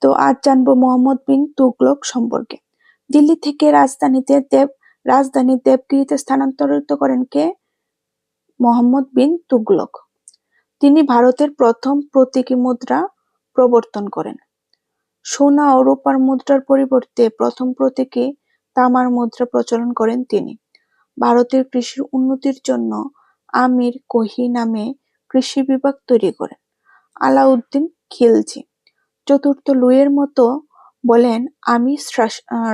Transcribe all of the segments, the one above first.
তো আজ জানবো মোহাম্মদ বিন তুগলক সম্পর্কে। দিল্লি থেকে রাজধানী দেবগিরিতে স্থানান্তরিত করেন কে? মোহাম্মদ বিন তুগলক। তিনি ভারতের প্রথম প্রতীকী মুদ্রা প্রবর্তন করেন। সোনা ও রূপার মুদ্রার পরিবর্তে প্রথম প্রতীকী তামার মুদ্রা প্রচলন করেন তিনি। ভারতের কৃষির উন্নতির জন্য আমির কোহি নামে কৃষি বিভাগ তৈরি করেন আলাউদ্দিন খিলজি। চতুর্থ লুইয়ের মতো বলেন, আমি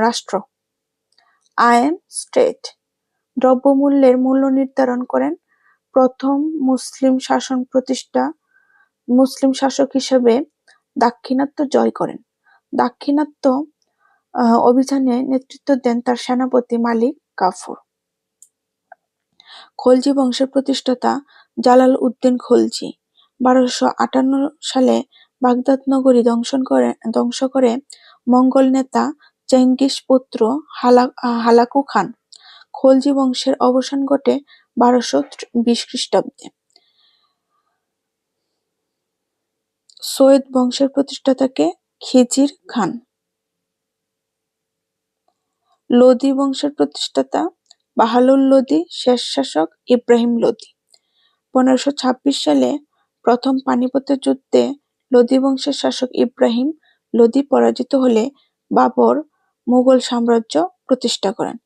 রাষ্ট্র, আই এম স্টেট। দ্রব্যমূল্যের মূল্য নির্ধারণ করেন। প্রথম মুসলিম শাসক হিসেবে দাক্ষিণাত্য জয় করেন। দাক্ষিণাত্য অভিযানে নেতৃত্ব দেন তার সেনাপতি মালিক কাফুর। খলজি বংশের প্রতিষ্ঠাতা জালাল উদ্দিন খলজি 1258 সালে বাগদাদ নগরী ধ্বংস করে মঙ্গল নেতা চেঙ্গিস পুত্র হালাকু খান। খলজি বংশের অবসান ঘটে 1220 খ্রিস্টাব্দে। সৈয়দ বংশের প্রতিষ্ঠাতাকে খিজির খান। লোদি বংশের প্রতিষ্ঠাতা বাহালুল লোদি, শেষ শাসক ইব্রাহিম লোদি। 1526 সালে প্রথম পানিপথের যুদ্ধে লোদি বংশের শাসক ইব্রাহিম লোদি পরাজিত হলে বাবর মুঘল সাম্রাজ্য প্রতিষ্ঠা করেন।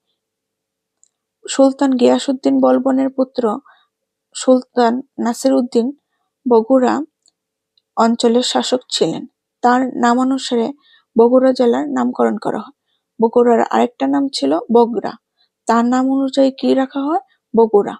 সুলতান গিয়াসউদ্দিন বলবনের পুত্র সুলতান নাসির উদ্দিন বগুড়া অঞ্চলের শাসক ছিলেন। তার নামানুসারে বগুড়া জেলার নামকরণ করা হয়। বগুড়ার আরেকটা নাম ছিল বগরা, তার নাম অনুযায়ী কি রাখা হয়? বগুড়া।